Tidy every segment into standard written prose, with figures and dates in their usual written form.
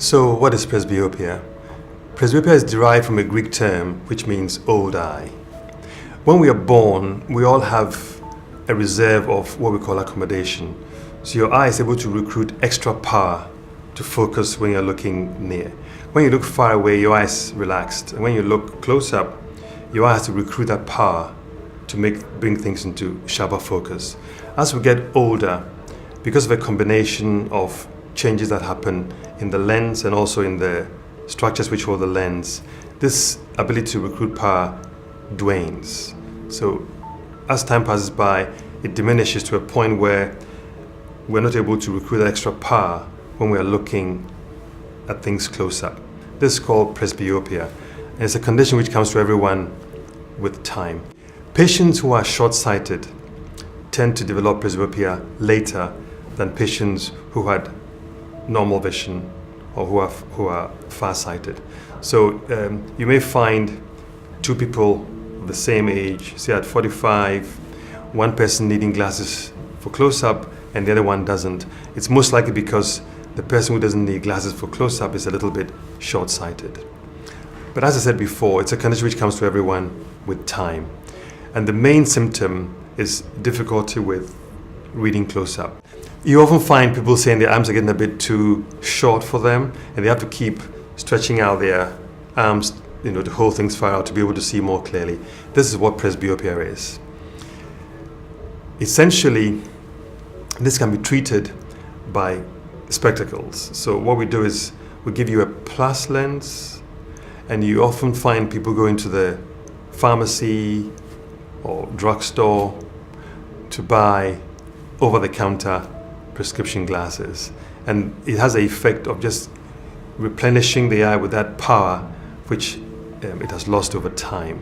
So what is presbyopia? Presbyopia is derived from a Greek term which means old eye. When we are born, we all have a reserve of what we call accommodation. So your eye is able to recruit extra power to focus when you're looking near. When you look far away, your eye is relaxed. And when you look close up, your eye has to recruit that power to bring things into sharper focus. As we get older, because of a combination of changes that happen in the lens and also in the structures which hold the lens, this ability to recruit power wanes. So as time passes by, it diminishes to a point where we're not able to recruit that extra power when we are looking at things close up. This is called presbyopia, and it's a condition which comes to everyone with time. Patients who are short-sighted tend to develop presbyopia later than patients who had normal vision or who are far-sighted. So you may find two people of the same age, say at 45, one person needing glasses for close-up and the other one doesn't. It's most likely because the person who doesn't need glasses for close-up is a little bit short-sighted. But as I said before, it's a condition which comes to everyone with time. And the main symptom is difficulty with reading close-up. You often find people saying their arms are getting a bit too short for them and they have to keep stretching out their arms, to hold things far out to be able to see more clearly. This is what presbyopia is. Essentially, this can be treated by spectacles. So what we do is we give you a plus lens, and you often find people going to the pharmacy or drugstore to buy over-the-counter prescription glasses. And it has the effect of just replenishing the eye with that power which it has lost over time.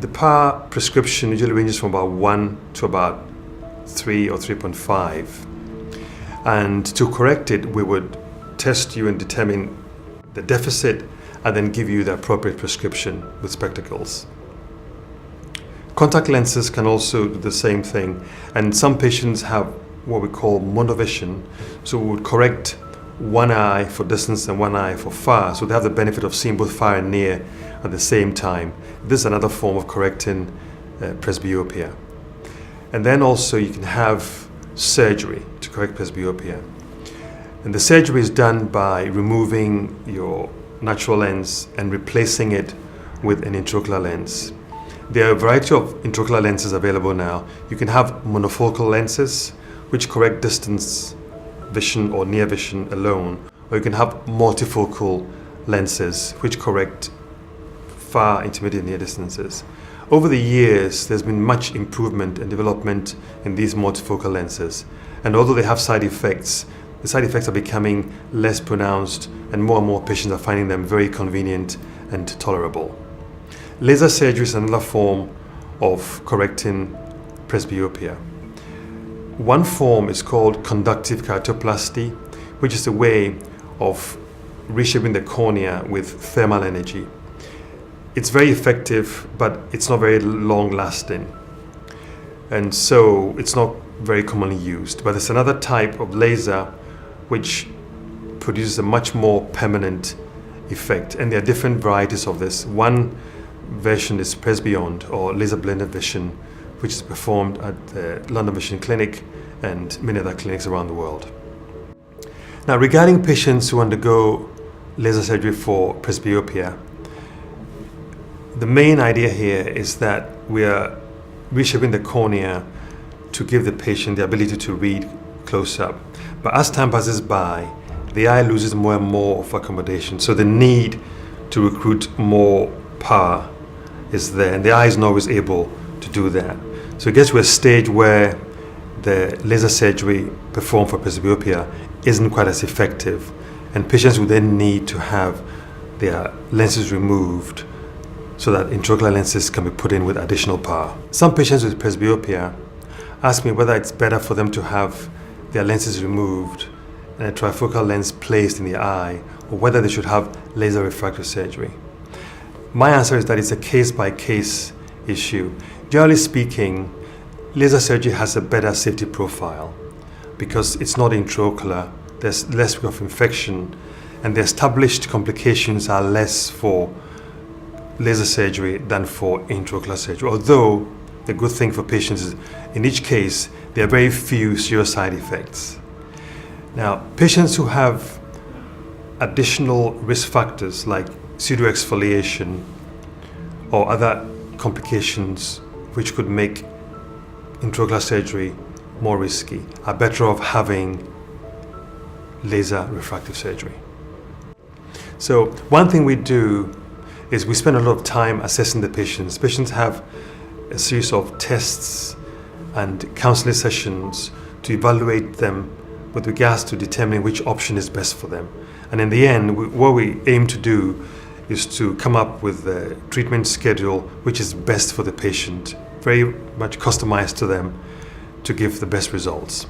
The power prescription usually ranges from about 1 to about 3 or 3.5. And to correct it, we would test you and determine the deficit and then give you the appropriate prescription with spectacles. Contact lenses can also do the same thing, and some patients have what we call monovision, so we would correct one eye for distance and one eye for far, so they have the benefit of seeing both far and near at the same time. This is another form of correcting presbyopia. And then also you can have surgery to correct presbyopia. And the surgery is done by removing your natural lens and replacing it with an intraocular lens. There are a variety of intraocular lenses available now. You can have monofocal lenses, which correct distance vision or near vision alone, or you can have multifocal lenses, which correct far, intermediate, and near distances. Over the years, there's been much improvement and development in these multifocal lenses. And although they have side effects, the side effects are becoming less pronounced, and more patients are finding them very convenient and tolerable. Laser surgery is another form of correcting presbyopia. One form is called conductive keratoplasty, which is a way of reshaping the cornea with thermal energy. It's very effective, but it's not very long-lasting, and so it's not very commonly used. But there's another type of laser which produces a much more permanent effect, and there are different varieties of this. One version is Presbyond, or laser blended vision, which is performed at the London Vision Clinic and many other clinics around the world. Now, regarding patients who undergo laser surgery for presbyopia, the main idea here is that we are reshaping the cornea to give the patient the ability to read close up. But as time passes by, the eye loses more and more of accommodation, so the need to recruit more power is there, and the eye is not always able to do that. So it gets to a stage where the laser surgery performed for presbyopia isn't quite as effective, and patients will then need to have their lenses removed so that intraocular lenses can be put in with additional power. Some patients with presbyopia ask me whether it's better for them to have their lenses removed and a trifocal lens placed in the eye, or whether they should have laser refractive surgery. My answer is that it's a case-by-case issue. Generally speaking, laser surgery has a better safety profile because it's not intraocular there's less risk of infection, and the established complications are less for laser surgery than for intraocular surgery. Although the good thing for patients is, in each case, there are very few serious side effects. Now, patients who have additional risk factors like pseudoexfoliation or other complications which could make intraocular surgery more risky are better off having laser refractive surgery. So one thing we do is we spend a lot of time assessing the patients. Patients have a series of tests and counseling sessions to evaluate them with regards to determining which option is best for them. And in the end, what we aim to do is to come up with a treatment schedule which is best for the patient, very much customized to them to give the best results.